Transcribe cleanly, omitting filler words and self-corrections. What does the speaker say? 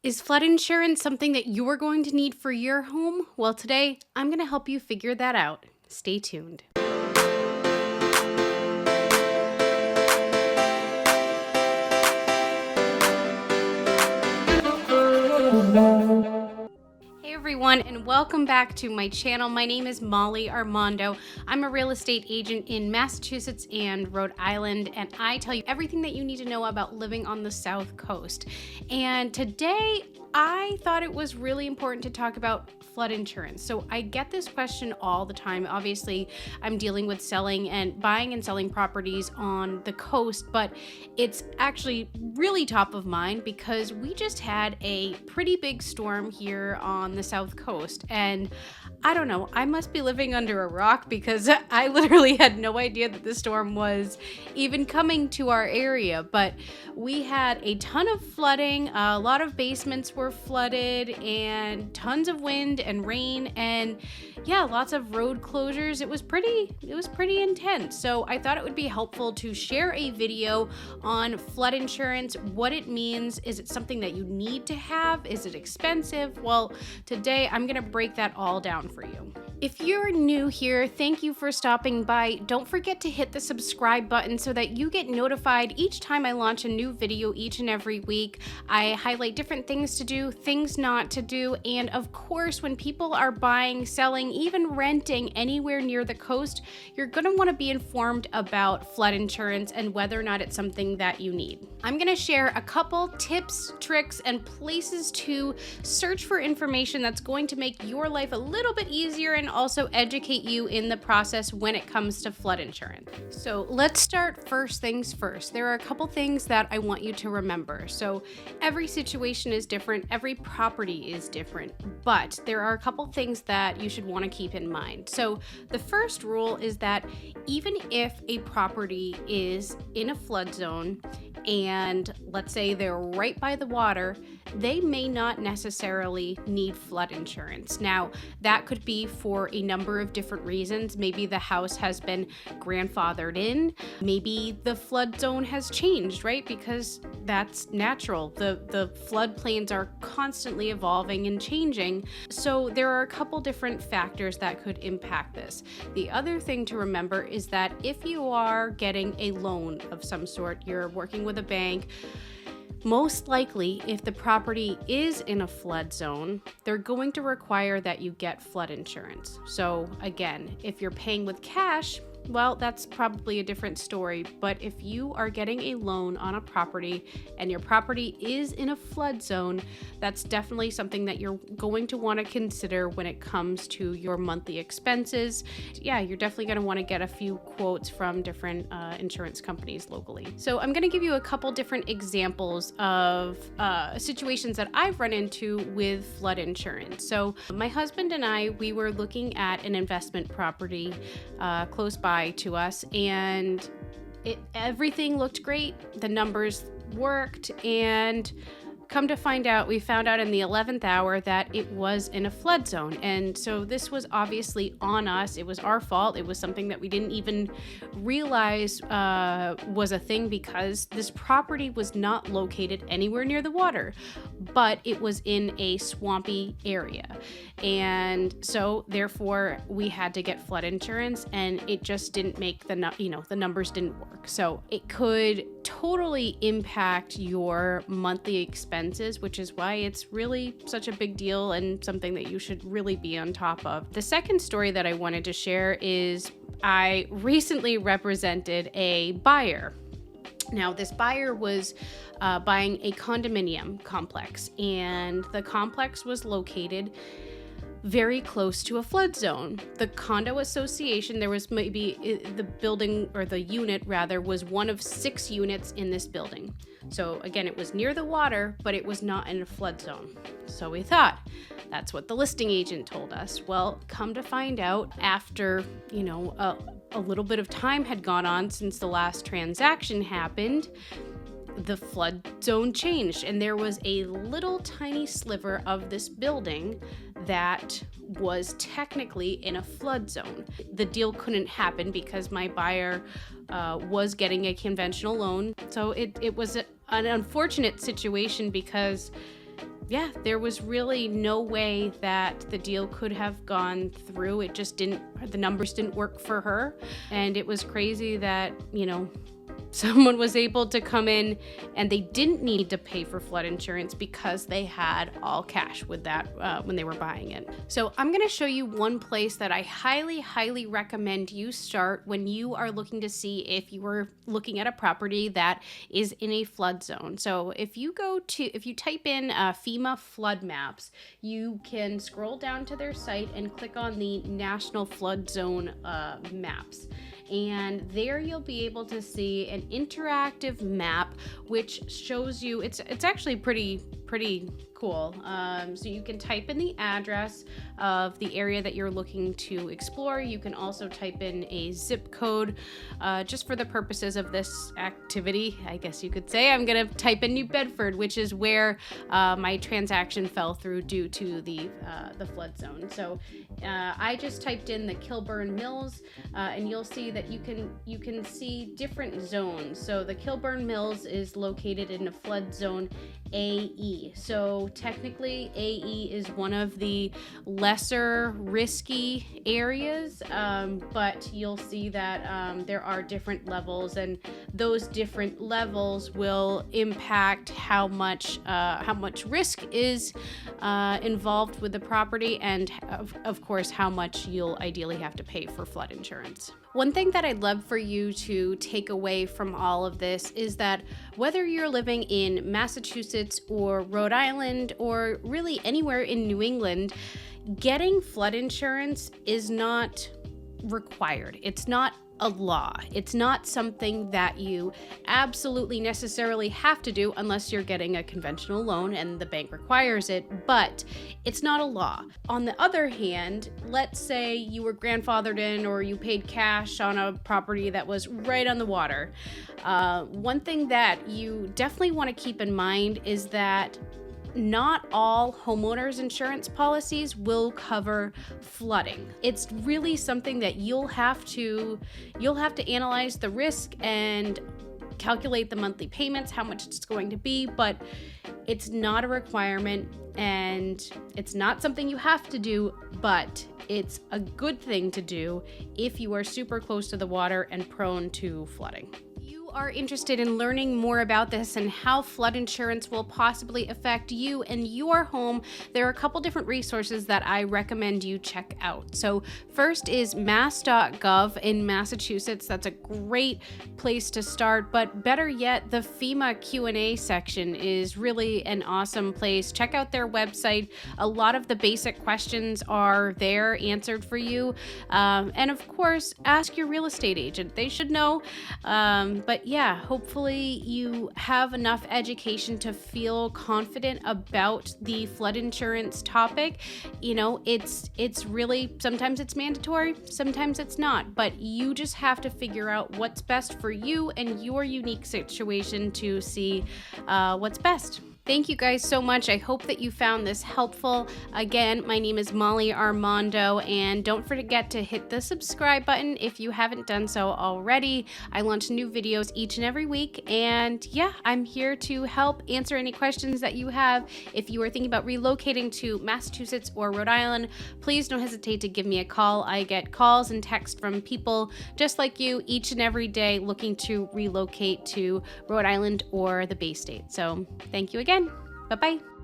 Is flood insurance something that you are going to need for your home? Well, today I'm going to help you figure that out. Stay tuned. Hey everyone, and welcome back to my channel. My name is Molly Armando. I'm a real estate agent in Massachusetts and Rhode Island, and I tell you everything that you need to know about living on the South Coast. And today I thought it was really important to talk about flood insurance. So I get this question all the time. Obviously, I'm dealing with buying and selling properties on the coast, but it's actually really top of mind because we just had a pretty big storm here on the South Coast. And I don't know, I must be living under a rock because I literally had no idea that the storm was even coming to our area. But we had a ton of flooding, a lot of basements were flooded, and tons of wind and rain, and yeah, lots of road closures. It was pretty intense. So I thought it would be helpful to share a video on flood insurance, what it means. Is it something that you need to have? Is it expensive? Well, today I'm going to break that all down for you. If you're new here, thank you for stopping by. Don't forget to hit the subscribe button so that you get notified each time I launch a new video each and every week. I highlight different things to do, things not to do, and of course, when people are buying, selling, even renting anywhere near the coast, you're going to want to be informed about flood insurance and whether or not it's something that you need. I'm going to share a couple tips, tricks, and places to search for information that's going to make your life a little bit easier and also educate you in the process when it comes to flood insurance. So let's start first things first. There are a couple things that I want you to remember. So every situation is different, every property is different, but there are a couple things that you should want to keep in mind. So the first rule is that even if a property is in a flood zone and let's say they're right by the water, they may not necessarily need flood insurance. Now, that could be for a number of different reasons. Maybe the house has been grandfathered in. Maybe the flood zone has changed, right? Because that's natural. The floodplains are constantly evolving and changing. So there are a couple different factors that could impact this. The other thing to remember is that if you are getting a loan of some sort, you're working with a bank, most likely, if the property is in a flood zone, they're going to require that you get flood insurance. So again, if you're paying with cash, well, that's probably a different story. But if you are getting a loan on a property and your property is in a flood zone, that's definitely something that you're going to want to consider when it comes to your monthly expenses. Yeah, you're definitely going to want to get a few quotes from different insurance companies locally. So I'm going to give you a couple different examples of situations that I've run into with flood insurance. So my husband and I, we were looking at an investment property close by to us, and everything looked great. The numbers worked, and come to find out, we found out in the 11th hour that it was in a flood zone. And so this was obviously on us. It was our fault. It was something that we didn't even realize was a thing because this property was not located anywhere near the water, but it was in a swampy area. And so therefore we had to get flood insurance, and it just didn't make the numbers didn't work. So it could totally impact your monthly expenses, which is why it's really such a big deal and something that you should really be on top of. The second story that I wanted to share is I recently represented a buyer. Now, this buyer was buying a condominium complex, and the complex was located very close to a flood zone. The condo association, there was maybe the building, or the unit rather, was one of 6 units in this building. So again, it was near the water, but it was not in a flood zone. So we thought, that's what the listing agent told us. Well, come to find out, after, a little bit of time had gone on since the last transaction happened, the flood zone changed, and there was a little tiny sliver of this building that was technically in a flood zone. The deal couldn't happen because my buyer was getting a conventional loan. So it was an unfortunate situation because yeah, there was really no way that the deal could have gone through. It just didn't, the numbers didn't work for her. And it was crazy that, someone was able to come in and they didn't need to pay for flood insurance because they had all cash with that when they were buying it. So I'm going to show you one place that I highly recommend you start when you are looking to see if you are looking at a property that is in a flood zone. So if you type in FEMA flood maps, you can scroll down to their site and click on the National Flood Zone maps. And there you'll be able to see an interactive map which shows you, it's actually pretty cool. So you can type in the address of the area that you're looking to explore. You can also type in a zip code just for the purposes of this activity, I guess you could say. I'm gonna type in New Bedford, which is where my transaction fell through due to the flood zone. So I just typed in the Kilburn Mills, and you'll see that you can see different zones. So the Kilburn Mills is located in a flood zone AE. So technically AE is one of the lesser risky areas, but you'll see that there are different levels, and those different levels will impact how much risk is involved with the property, and of course how much you'll ideally have to pay for flood insurance. One thing that I'd love for you to take away from all of this is that whether you're living in Massachusetts or Rhode Island or really anywhere in New England, getting flood insurance is not required. It's not a law. It's not something that you absolutely necessarily have to do unless you're getting a conventional loan and the bank requires it, but it's not a law. On the other hand, let's say you were grandfathered in or you paid cash on a property that was right on the water. One thing that you definitely want to keep in mind is that not all homeowners insurance policies will cover flooding. It's really something that you'll have to analyze the risk and calculate the monthly payments, how much it's going to be, but it's not a requirement and it's not something you have to do, but it's a good thing to do if you are super close to the water and prone to flooding. Are interested in learning more about this and how flood insurance will possibly affect you and your home, there are a couple different resources that I recommend you check out. So first is mass.gov in Massachusetts. That's a great place to start, but better yet, the FEMA Q&A section is really an awesome place. Check out their website. A lot of the basic questions are there answered for you. And of course, ask your real estate agent. They should know, but yeah, hopefully you have enough education to feel confident about the flood insurance topic. It's really, sometimes it's mandatory, sometimes it's not, but you just have to figure out what's best for you and your unique situation to see what's best. Thank you guys so much. I hope that you found this helpful. Again, my name is Molly Armando, and don't forget to hit the subscribe button if you haven't done so already. I launch new videos each and every week, and yeah, I'm here to help answer any questions that you have. If you are thinking about relocating to Massachusetts or Rhode Island, please don't hesitate to give me a call. I get calls and texts from people just like you each and every day looking to relocate to Rhode Island or the Bay State. So thank you again. Bye-bye.